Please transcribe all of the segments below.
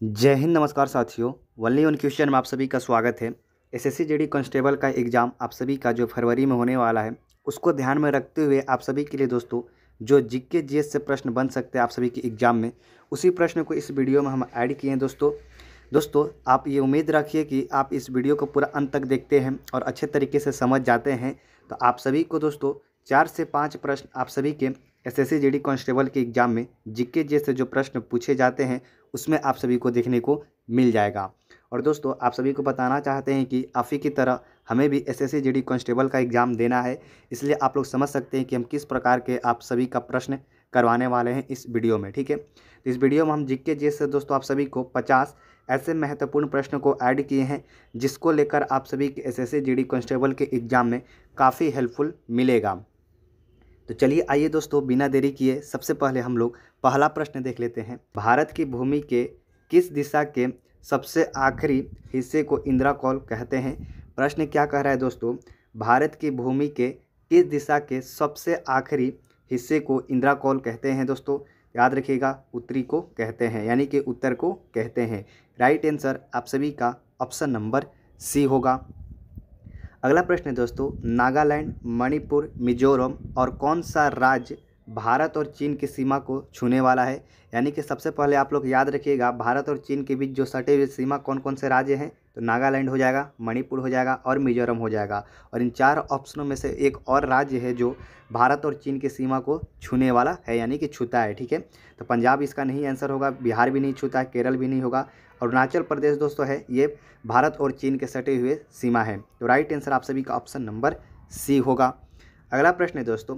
जय हिंद, नमस्कार साथियों। वनली वन क्वेश्चन में आप सभी का स्वागत है। एसएससी जीडी कांस्टेबल का एग्ज़ाम आप सभी का जो फरवरी में होने वाला है, उसको ध्यान में रखते हुए आप सभी के लिए दोस्तों जो जीके जीएस से प्रश्न बन सकते हैं आप सभी के एग्ज़ाम में, उसी प्रश्न को इस वीडियो में हम ऐड किए हैं दोस्तों आप ये उम्मीद रखिए कि आप इस वीडियो को पूरा अंत तक देखते हैं और अच्छे तरीके से समझ जाते हैं। तो आप सभी को दोस्तों 4 से 5 प्रश्न आप सभी के एसएससी जीडी कांस्टेबल के एग्ज़ाम में जीके जीएस से जो प्रश्न पूछे जाते हैं उसमें आप सभी को देखने को मिल जाएगा। और दोस्तों आप सभी को बताना चाहते हैं कि आप ही की तरह हमें भी एसएससी जीडी कांस्टेबल का एग्ज़ाम देना है, इसलिए आप लोग समझ सकते हैं कि हम किस प्रकार के आप सभी का प्रश्न करवाने वाले हैं इस वीडियो में। ठीक है, तो इस वीडियो में हम जीके जीएस से दोस्तों आप सभी को 50 ऐसे महत्वपूर्ण प्रश्न को ऐड किए हैं जिसको लेकर आप सभी के एसएससी जीडी कांस्टेबल के एग्ज़ाम में काफ़ी हेल्पफुल मिलेगा। तो चलिए आइए दोस्तों बिना देरी किए सबसे पहले हम लोग पहला प्रश्न देख लेते हैं। भारत की भूमि के किस दिशा के सबसे आखिरी हिस्से को इंदिरा कॉल कहते हैं? प्रश्न क्या कह रहा है दोस्तों, भारत की भूमि के किस दिशा के सबसे आखिरी हिस्से को इंदिरा कॉल कहते हैं? दोस्तों याद रखिएगा, उत्तरी को कहते हैं, यानी कि उत्तर को कहते हैं। राइट आंसर आप सभी का ऑप्शन नंबर सी होगा। अगला प्रश्न है दोस्तों, नागालैंड, मणिपुर, मिजोरम और कौन सा राज्य भारत और चीन की सीमा को छूने वाला है? यानी कि सबसे पहले आप लोग याद रखिएगा, भारत और चीन के बीच जो सटे हुए सीमा कौन कौन से राज्य हैं, तो नागालैंड हो जाएगा, मणिपुर हो जाएगा और मिजोरम हो जाएगा। और इन 4 ऑप्शनों में से एक और राज्य है जो भारत और चीन की सीमा को छूने वाला है, यानी कि छूता है। ठीक है, तो पंजाब इसका नहीं आंसर होगा, बिहार भी नहीं छूता है, केरल भी नहीं होगा। अरुणाचल प्रदेश दोस्तों है, ये भारत और चीन के सटे हुए सीमा है। तो राइट आंसर आप सभी का ऑप्शन नंबर सी होगा। अगला प्रश्न है दोस्तों,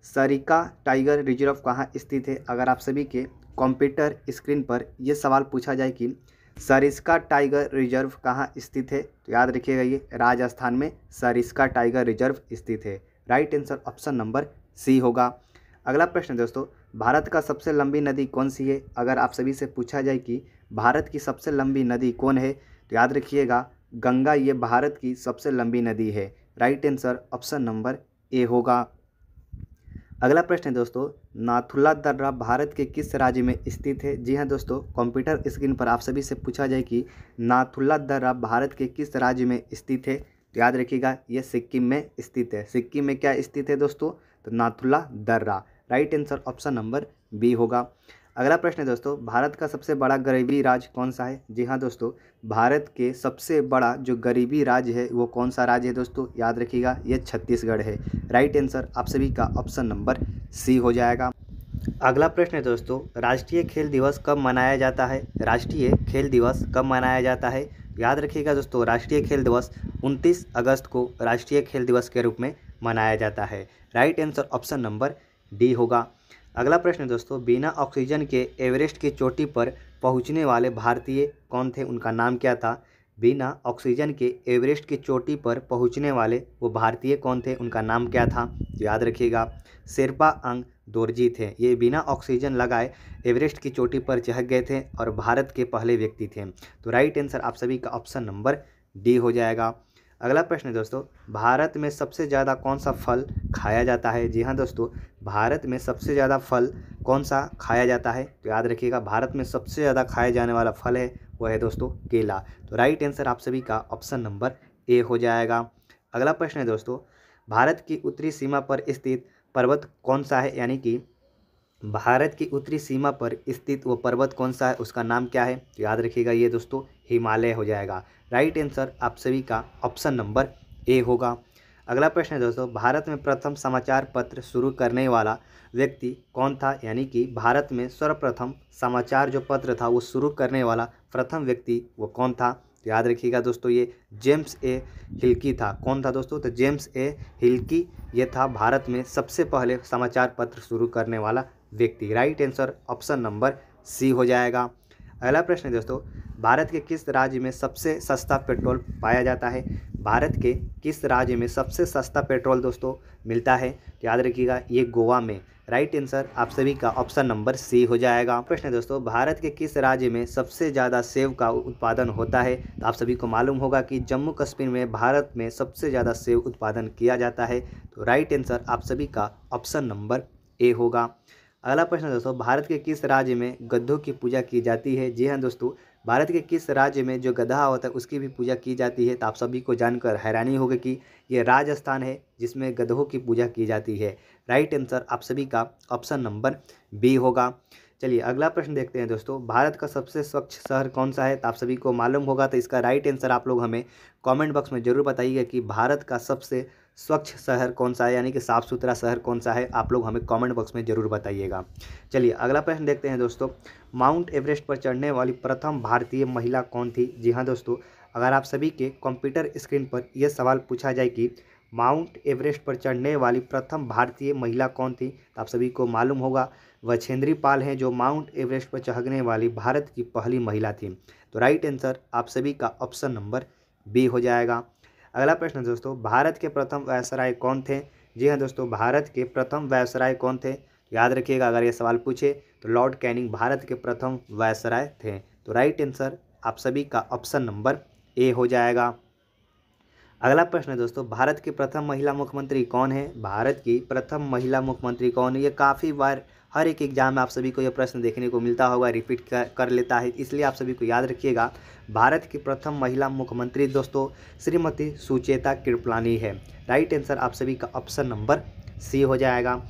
सरिस्का टाइगर रिजर्व कहाँ स्थित है? अगर आप सभी के कंप्यूटर स्क्रीन पर यह सवाल पूछा जाए कि सरिस्का टाइगर रिजर्व कहाँ स्थित है, तो याद रखिएगा ये राजस्थान में सरिस्का टाइगर रिजर्व स्थित है। Right answer option number C होगा। अगला प्रश्न दोस्तों, भारत का सबसे लंबी नदी कौन सी है? अगर आप सभी से पूछा जाए कि भारत की सबसे लंबी नदी कौन है, तो याद रखिएगा गंगा ये भारत की सबसे लंबी नदी है। Right answer option number A होगा। अगला प्रश्न है दोस्तों, नाथुला दर्रा भारत के किस राज्य में स्थित है? जी हाँ दोस्तों, कंप्यूटर स्क्रीन पर आप सभी से पूछा जाए कि नाथुला दर्रा भारत के किस राज्य में स्थित है, तो याद रखिएगा ये सिक्किम में स्थित है। सिक्किम में क्या स्थित है दोस्तों, तो नाथुला दर्रा। Right answer option number B होगा। अगला प्रश्न है दोस्तों, भारत का सबसे बड़ा गरीबी राज्य कौन सा है? जी हाँ दोस्तों, भारत के सबसे बड़ा जो गरीबी राज्य है वो कौन सा राज्य है दोस्तों, याद रखिएगा ये छत्तीसगढ़ है। राइट आंसर आप सभी का ऑप्शन नंबर सी हो जाएगा। अगला प्रश्न है दोस्तों, राष्ट्रीय खेल दिवस कब मनाया जाता है? राष्ट्रीय खेल दिवस कब मनाया जाता है? याद रखिएगा दोस्तों, राष्ट्रीय खेल दिवस 29 अगस्त को राष्ट्रीय खेल दिवस के रूप में मनाया जाता है। Right answer option number D होगा। अगला प्रश्न है दोस्तों, बिना ऑक्सीजन के एवरेस्ट की चोटी पर पहुंचने वाले भारतीय कौन थे? उनका नाम क्या था? बिना ऑक्सीजन के एवरेस्ट की चोटी पर पहुंचने वाले वो भारतीय कौन थे? उनका नाम क्या था? तो याद रखिएगा शेरपा अंग दोरजी थे। ये बिना ऑक्सीजन लगाए एवरेस्ट की चोटी पर चढ़ गए थे और भारत के पहले व्यक्ति थे। तो राइट आंसर आप सभी का ऑप्शन नंबर डी हो जाएगा। अगला प्रश्न है दोस्तों, भारत में सबसे ज़्यादा कौन सा फल खाया जाता है? जी हाँ दोस्तों, भारत में सबसे ज़्यादा फल कौन सा खाया जाता है? तो याद रखिएगा भारत में सबसे ज़्यादा खाया जाने वाला फल है वह है दोस्तों केला। तो राइट आंसर आप सभी का ऑप्शन नंबर ए हो जाएगा। अगला प्रश्न है दोस्तों, भारत की उत्तरी सीमा पर स्थित पर्वत कौन सा है? यानी कि भारत की उत्तरी सीमा पर स्थित वो पर्वत कौन सा है, उसका नाम क्या है? तो याद रखिएगा ये दोस्तों हिमालय हो जाएगा। राइट आंसर आप सभी का ऑप्शन नंबर ए होगा। अगला प्रश्न है दोस्तों, भारत में प्रथम समाचार पत्र शुरू करने वाला व्यक्ति कौन था? यानी कि भारत में सर्वप्रथम समाचार जो पत्र था वो शुरू करने वाला प्रथम व्यक्ति वो कौन था? तो याद रखिएगा दोस्तों ये जेम्स ए हिल्की था। कौन था दोस्तों? तो जेम्स ए हिल्की ये था भारत में सबसे पहले समाचार पत्र शुरू करने वाला व्यक्ति। Right answer option number C हो जाएगा। अगला प्रश्न है दोस्तों, भारत के किस राज्य में सबसे सस्ता पेट्रोल पाया जाता है? भारत के किस राज्य में सबसे सस्ता पेट्रोल दोस्तों मिलता है? तो याद रखिएगा ये गोवा में। राइट आंसर आप सभी का ऑप्शन नंबर सी हो जाएगा। प्रश्न है दोस्तों, भारत के किस राज्य में सबसे ज़्यादा सेब का उत्पादन होता है? तो आप सभी को मालूम होगा कि जम्मू कश्मीर में भारत में सबसे ज़्यादा सेब उत्पादन किया जाता है। तो राइट आंसर आप सभी का ऑप्शन नंबर ए होगा। अगला प्रश्न दोस्तों, भारत के किस राज्य में गधों की पूजा की जाती है? जी हाँ दोस्तों, भारत के किस राज्य में जो गधा होता है उसकी भी पूजा की जाती है? तो आप सभी को जानकर हैरानी होगी कि ये राजस्थान है जिसमें गधों की पूजा की जाती है। राइट आंसर आप सभी का ऑप्शन नंबर बी होगा। चलिए अगला प्रश्न देखते हैं दोस्तों, भारत का सबसे स्वच्छ शहर कौन सा है? तो आप सभी को मालूम होगा, तो इसका राइट आंसर आप लोग हमें कमेंट बॉक्स में जरूर बताइएगा कि भारत का सबसे स्वच्छ शहर कौन सा है, यानी कि साफ़ सुथरा शहर कौन सा है। आप लोग हमें कमेंट बॉक्स में जरूर बताइएगा। चलिए अगला प्रश्न देखते हैं दोस्तों, माउंट एवरेस्ट पर चढ़ने वाली प्रथम भारतीय महिला कौन थी? जी हाँ दोस्तों, अगर आप सभी के कंप्यूटर स्क्रीन पर यह सवाल पूछा जाए कि माउंट एवरेस्ट पर चढ़ने वाली प्रथम भारतीय महिला कौन थी, तो आप सभी को मालूम होगा बछेंद्री पाल हैं जो माउंट एवरेस्ट पर चढ़ने वाली भारत की पहली महिला थी। तो राइट आंसर आप सभी का ऑप्शन नंबर बी हो जाएगा। अगला प्रश्न दोस्तों, भारत के प्रथम वायसराय कौन थे? जी हाँ दोस्तों, भारत के प्रथम वायसराय कौन थे? याद रखिएगा, अगर ये सवाल पूछे तो लॉर्ड कैनिंग भारत के प्रथम वायसराय थे। तो राइट आंसर आप सभी का ऑप्शन नंबर ए हो जाएगा। अगला प्रश्न है दोस्तों, भारत की प्रथम महिला मुख्यमंत्री कौन है? भारत की प्रथम महिला मुख्यमंत्री कौन है? ये काफ़ी बार हर एक एग्जाम में आप सभी को यह प्रश्न देखने को मिलता होगा, रिपीट कर लेता है, इसलिए आप सभी को याद रखिएगा। भारत की प्रथम महिला मुख्यमंत्री दोस्तों श्रीमती सुचेता कृपलानी है। राइट आंसर आप सभी का ऑप्शन नंबर सी हो जाएगा।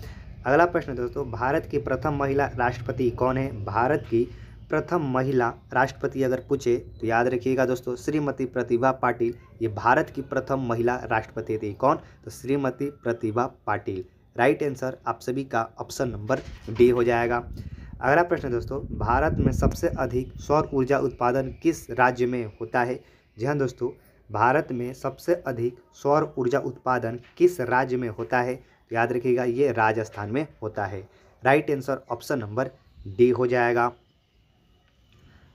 अगला प्रश्न दोस्तों, भारत की प्रथम महिला राष्ट्रपति कौन है? भारत की प्रथम महिला राष्ट्रपति अगर पूछे तो याद रखिएगा दोस्तों श्रीमती प्रतिभा पाटिल, ये भारत की प्रथम महिला राष्ट्रपति थी। कौन? तो श्रीमती प्रतिभा पाटिल। राइट आंसर आप सभी का ऑप्शन नंबर डी हो जाएगा। अगला प्रश्न दोस्तों, भारत में सबसे अधिक सौर ऊर्जा उत्पादन किस राज्य में होता है? जी हाँ दोस्तों, भारत में सबसे अधिक सौर ऊर्जा उत्पादन किस राज्य में होता है? याद रखिएगा ये राजस्थान में होता है। Right answer option number D हो जाएगा।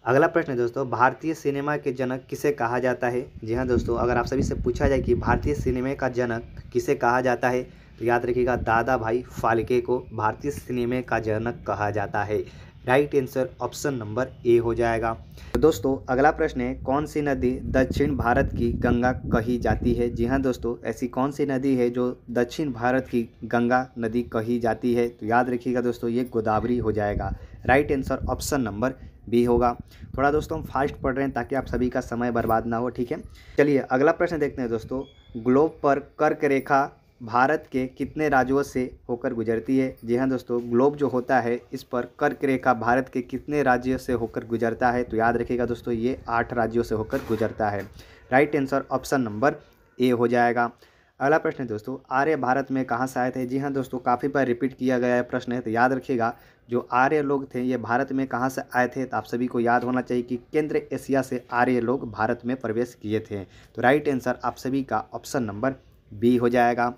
अगला प्रश्न है दोस्तों, भारतीय सिनेमा के जनक किसे कहा जाता है? जी हाँ दोस्तों, अगर आप सभी से पूछा जाए कि भारतीय सिनेमा का जनक किसे कहा जाता है, तो याद रखिएगा दादा भाई फाल्के को भारतीय सिनेमा का जनक कहा जाता है। Right answer option number A हो जाएगा। तो दोस्तों अगला प्रश्न है, कौन सी नदी दक्षिण भारत की गंगा कही जाती है? जी हाँ दोस्तों, ऐसी कौन सी नदी है जो दक्षिण भारत की गंगा नदी कही जाती है? तो याद रखिएगा दोस्तों ये गोदावरी हो जाएगा। Right answer option number B होगा। थोड़ा दोस्तों हम फास्ट पढ़ रहे हैं ताकि आप सभी का समय बर्बाद ना हो, ठीक है। चलिए अगला प्रश्न देखते हैं दोस्तों, ग्लोब पर कर्क रेखा भारत के कितने राज्यों से होकर गुजरती है? जी हाँ दोस्तों, ग्लोब जो होता है इस पर कर्क रेखा भारत के कितने राज्यों से होकर गुजरता है? तो याद रखिएगा दोस्तों ये 8 राज्यों से होकर गुजरता है। Right answer option number A हो जाएगा। अगला प्रश्न है दोस्तों, आर्य भारत में कहाँ से आए थे? जी हाँ दोस्तों, काफ़ी बार रिपीट किया गया है प्रश्न है, तो याद रखिएगा जो आर्य लोग थे ये भारत में कहाँ से आए थे? तो आप सभी को याद होना चाहिए कि केंद्र एशिया से आर्य लोग भारत में प्रवेश किए थे। तो राइट आंसर आप सभी का ऑप्शन नंबर बी हो जाएगा।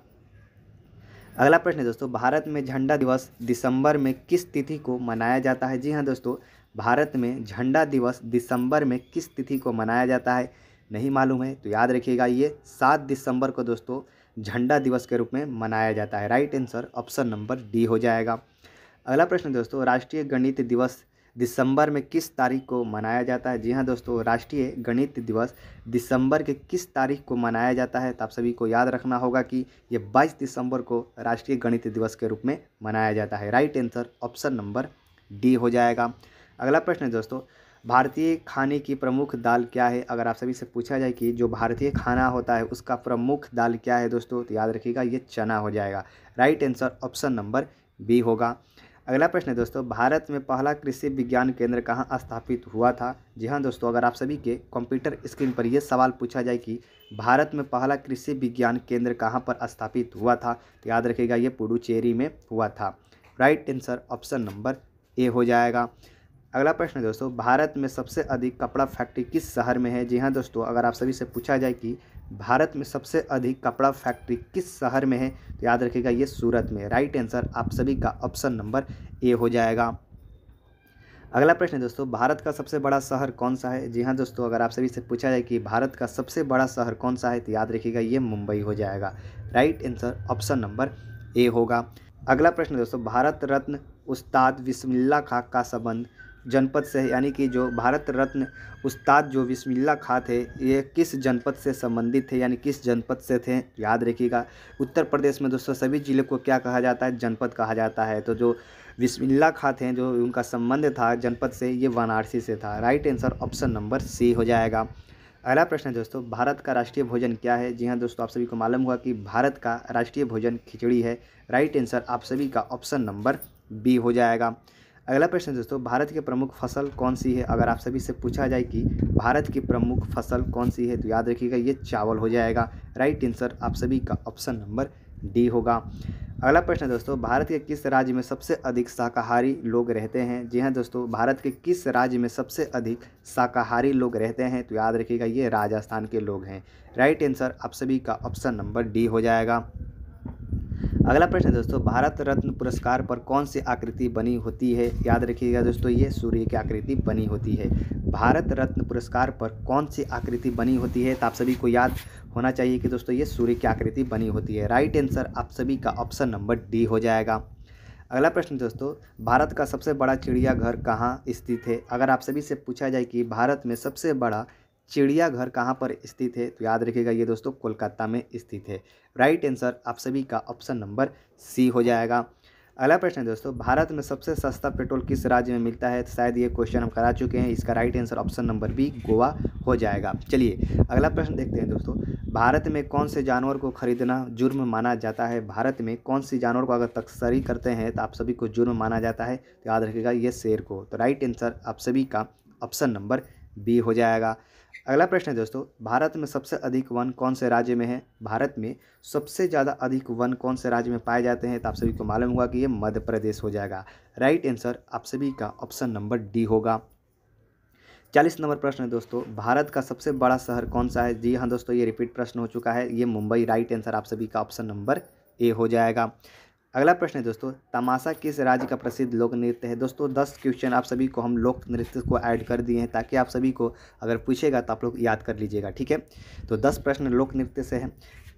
अगला प्रश्न है दोस्तों, भारत में झंडा दिवस दिसंबर में किस तिथि को मनाया जाता है? जी हाँ दोस्तों, भारत में झंडा दिवस दिसंबर में किस तिथि को मनाया जाता है? नहीं मालूम है तो याद रखिएगा ये 7 दिसंबर को दोस्तों झंडा दिवस के रूप में मनाया जाता है। Right answer option number D हो जाएगा। अगला प्रश्न दोस्तों, राष्ट्रीय गणित दिवस दिसंबर में किस तारीख को मनाया जाता है? जी हाँ दोस्तों, राष्ट्रीय गणित दिवस दिसंबर के किस तारीख को मनाया जाता है? तो आप सभी को याद रखना होगा कि ये 22 दिसंबर को राष्ट्रीय गणित दिवस के रूप में मनाया जाता है। Right answer option number D हो जाएगा। अगला प्रश्न है दोस्तों, भारतीय खाने की प्रमुख दाल क्या है? अगर आप सभी से पूछा जाए कि जो भारतीय खाना होता है उसका प्रमुख दाल क्या है दोस्तों, तो याद रखिएगा ये चना हो जाएगा। Right answer option number B होगा। अगला प्रश्न है दोस्तों, भारत में पहला कृषि विज्ञान केंद्र कहाँ स्थापित हुआ था? जी हाँ दोस्तों, अगर आप सभी के कंप्यूटर स्क्रीन पर यह सवाल पूछा जाए कि भारत में पहला कृषि विज्ञान केंद्र कहाँ पर स्थापित हुआ था, तो याद रखिएगा ये पुडुचेरी में हुआ था। Right answer option number A हो जाएगा। अगला प्रश्न है दोस्तों, भारत में सबसे अधिक कपड़ा फैक्ट्री किस शहर में है? जी हाँ दोस्तों, अगर आप सभी से पूछा जाए कि भारत में सबसे अधिक कपड़ा फैक्ट्री किस शहर में है, तो याद रखिएगा ये सूरत में। राइट आंसर आप सभी का ऑप्शन नंबर ए हो जाएगा। अगला प्रश्न है दोस्तों, भारत का सबसे बड़ा शहर कौन सा है? जी हाँ दोस्तों, अगर आप सभी से पूछा जाए कि भारत का सबसे बड़ा शहर कौन सा है, तो याद रखिएगा ये मुंबई हो जाएगा। Right answer option number A होगा। अगला प्रश्न है दोस्तों, भारत रत्न उस्ताद बिस्मिल्लाह खां का संबंध जनपद से है, यानी कि जो भारत रत्न उस्ताद जो बिस्मिल्लाह खां थे ये किस जनपद से संबंधित थे, यानी किस जनपद से थे? याद रखिएगा उत्तर प्रदेश में दोस्तों सभी जिले को क्या कहा जाता है? जनपद कहा जाता है। तो जो बिस्मिल्लाह खां थे जो उनका संबंध था जनपद से, ये वाराणसी से था। Right answer option number C हो जाएगा। अगला प्रश्न है दोस्तों, भारत का राष्ट्रीय भोजन क्या है? जी हाँ दोस्तों, आप सभी को मालूम हुआ कि भारत का राष्ट्रीय भोजन खिचड़ी है। राइट आंसर आप सभी का ऑप्शन नंबर बी हो जाएगा। अगला प्रश्न दोस्तों, भारत की प्रमुख फसल कौन सी है? अगर आप सभी से पूछा जाए कि भारत की प्रमुख फसल कौन सी है, तो याद रखिएगा ये चावल हो जाएगा। राइट आंसर आप सभी का ऑप्शन नंबर डी होगा। अगला प्रश्न दोस्तों, भारत के किस राज्य में सबसे अधिक शाकाहारी लोग रहते हैं? जी हाँ दोस्तों, भारत के किस राज्य में सबसे अधिक शाकाहारी लोग रहते हैं? तो याद रखिएगा ये राजस्थान के लोग हैं। राइट आंसर आप सभी का ऑप्शन नंबर डी हो जाएगा। अगला प्रश्न दोस्तों, भारत रत्न पुरस्कार पर कौन सी आकृति बनी होती है? याद रखिएगा दोस्तों ये सूर्य की आकृति बनी होती है। भारत रत्न पुरस्कार पर कौन सी आकृति बनी होती है? तो आप सभी को याद होना चाहिए कि दोस्तों ये सूर्य की आकृति बनी होती है। राइट आंसर आप सभी का ऑप्शन नंबर डी हो जाएगा। अगला प्रश्न दोस्तों, भारत का सबसे बड़ा चिड़ियाघर कहाँ स्थित है? अगर आप सभी से पूछा जाए कि भारत में सबसे बड़ा चिड़ियाघर कहाँ पर स्थित है, तो याद रखिएगा ये दोस्तों कोलकाता में स्थित है। राइट आंसर आप सभी का ऑप्शन नंबर सी हो जाएगा। अगला प्रश्न है दोस्तों, भारत में सबसे सस्ता पेट्रोल किस राज्य में मिलता है? तो शायद ये क्वेश्चन हम करा चुके हैं। इसका right answer option number B Goa हो जाएगा। चलिए अगला प्रश्न देखते हैं दोस्तों, भारत में कौन से जानवर को खरीदना जुर्म माना जाता है? भारत में कौन सी जानवर को अगर तस्करी करते हैं तो आप सभी को जुर्म माना जाता है? तो याद रखिएगा ये शेर को। तो राइट आंसर आप सभी का ऑप्शन नंबर बी हो जाएगा। अगला प्रश्न है दोस्तों, भारत में सबसे अधिक वन कौन से राज्य में है? भारत में सबसे ज़्यादा अधिक वन कौन से राज्य में पाए जाते हैं? तो आप सभी को मालूम होगा कि ये मध्य प्रदेश हो जाएगा। राइट आंसर आप सभी का ऑप्शन नंबर डी होगा। 40 नंबर प्रश्न है दोस्तों, भारत का सबसे बड़ा शहर कौन सा है? जी हाँ दोस्तों, ये रिपीट प्रश्न हो चुका है, ये मुंबई। राइट आंसर आप सभी का ऑप्शन नंबर ए हो जाएगा। अगला प्रश्न है दोस्तों, तमाशा किस राज्य का प्रसिद्ध लोक नृत्य है? दोस्तों 10 क्वेश्चन आप सभी को हम लोक नृत्य को ऐड कर दिए हैं ताकि आप सभी को अगर पूछेगा तो आप लोग याद कर लीजिएगा, ठीक है। तो 10 प्रश्न लोक नृत्य से है।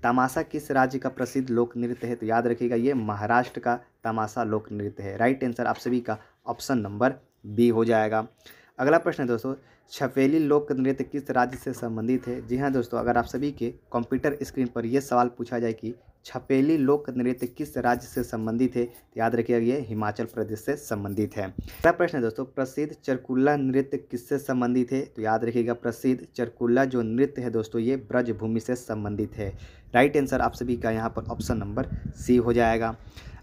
तमाशा किस राज्य का प्रसिद्ध लोक नृत्य है? तो याद रखिएगा ये महाराष्ट्र का तमाशा लोक नृत्य है। राइट आंसर आप सभी का ऑप्शन नंबर बी हो जाएगा। अगला प्रश्न है दोस्तों, छपेली लोक नृत्य किस राज्य से संबंधित है? जी हाँ दोस्तों, अगर आप सभी के कंप्यूटर स्क्रीन पर यह सवाल पूछा जाए कि छपेली लोक नृत्य किस राज्य से संबंधित है, तो याद रखिएगा ये हिमाचल प्रदेश से संबंधित है। अगला प्रश्न है दोस्तों, प्रसिद्ध चरकुल्ला नृत्य किससे संबंधित है? तो याद रखिएगा प्रसिद्ध चरकुल्ला जो नृत्य है दोस्तों ये ब्रजभूमि से संबंधित है। राइट आंसर आप सभी का यहाँ पर ऑप्शन नंबर सी हो जाएगा।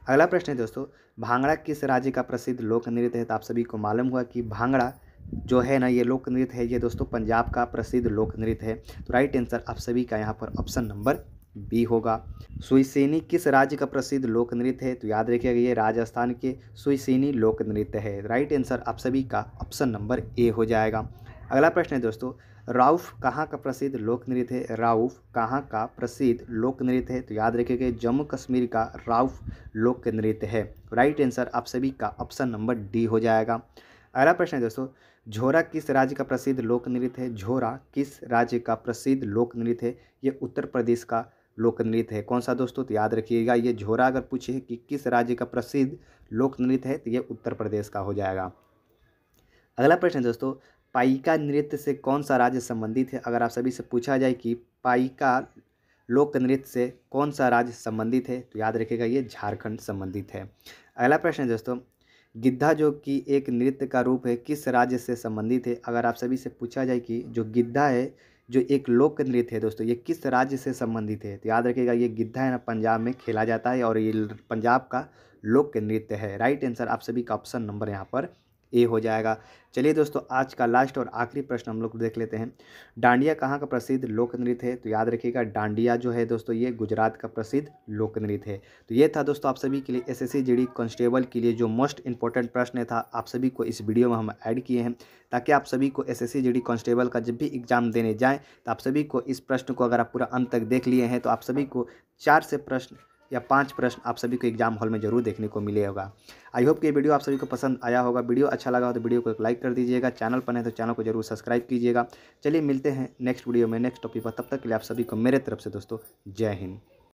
अगला प्रश्न है दोस्तों, भांगड़ा किस राज्य का प्रसिद्ध लोक नृत्य है? तो आप सभी को मालूम हुआ कि भांगड़ा जो है ना ये लोक नृत्य है, ये दोस्तों पंजाब का प्रसिद्ध लोक नृत्य है। तो राइट आंसर आप सभी का यहाँ पर ऑप्शन नंबर बी होगा। सुइसेनी किस राज्य का प्रसिद्ध लोक नृत्य है? तो याद रखिएगा ये राजस्थान के सुइसेनी लोक नृत्य है। राइट आंसर आप सभी का ऑप्शन नंबर ए हो जाएगा। अगला प्रश्न है दोस्तों, राउफ कहाँ का प्रसिद्ध लोक नृत्य है? राउफ कहाँ का प्रसिद्ध लोक नृत्य है? तो याद रखिएगा जम्मू कश्मीर का राउफ लोक नृत्य है। राइट आंसर आप सभी का ऑप्शन नंबर डी हो जाएगा। अगला प्रश्न है दोस्तों, झोरा किस राज्य का प्रसिद्ध लोक नृत्य है? झोरा किस राज्य का प्रसिद्ध लोक नृत्य है? ये उत्तर प्रदेश का लोक नृत्य है। कौन सा दोस्तों? तो याद रखिएगा ये झोरा अगर पूछे कि किस राज्य का प्रसिद्ध लोक नृत्य है तो ये उत्तर प्रदेश का हो जाएगा। अगला प्रश्न है दोस्तों, पाइका नृत्य से कौन सा राज्य संबंधित है? अगर आप सभी से पूछा जाए कि पाइका लोक नृत्य से कौन सा राज्य संबंधित है, तो याद रखिएगा ये झारखंड संबंधित है। अगला प्रश्न है दोस्तों, गिद्धा जो कि एक नृत्य का रूप है किस राज्य से संबंधित है? अगर आप सभी से पूछा जाए कि जो गिद्धा है जो एक लोक नृत्य है दोस्तों ये किस राज्य से संबंधित है, तो याद रखिएगा ये गिद्धा है ना पंजाब में खेला जाता है और ये पंजाब का लोक नृत्य है। राइट आंसर आप सभी का ऑप्शन नंबर यहाँ पर ए हो जाएगा। चलिए दोस्तों आज का लास्ट और आखिरी प्रश्न हम लोग देख लेते हैं, डांडिया कहाँ का प्रसिद्ध लोक नृत्य है? तो याद रखिएगा डांडिया जो है दोस्तों ये गुजरात का प्रसिद्ध लोक नृत्य है। तो ये था दोस्तों आप सभी के लिए एसएससी जीडी कांस्टेबल के लिए जो मोस्ट इंपॉर्टेंट प्रश्न था आप सभी को इस वीडियो में हम ऐड किए हैं ताकि आप सभी को एसएससी जीडी कांस्टेबल का जब भी एग्जाम देने जाएँ तो आप सभी को इस प्रश्न को अगर आप पूरा अंत तक देख लिए हैं तो आप सभी को 4 से प्रश्न या 5 प्रश्न आप सभी को एग्जाम हॉल में जरूर देखने को मिले होगा। आई होप कि ये वीडियो आप सभी को पसंद आया होगा। वीडियो अच्छा लगा हो तो वीडियो को एक लाइक कर दीजिएगा, चैनल पर नहीं तो चैनल को जरूर सब्सक्राइब कीजिएगा। चलिए मिलते हैं नेक्स्ट वीडियो में नेक्स्ट टॉपिक पर, तब तक के लिए आप सभी को मेरे तरफ से दोस्तों जय हिंद।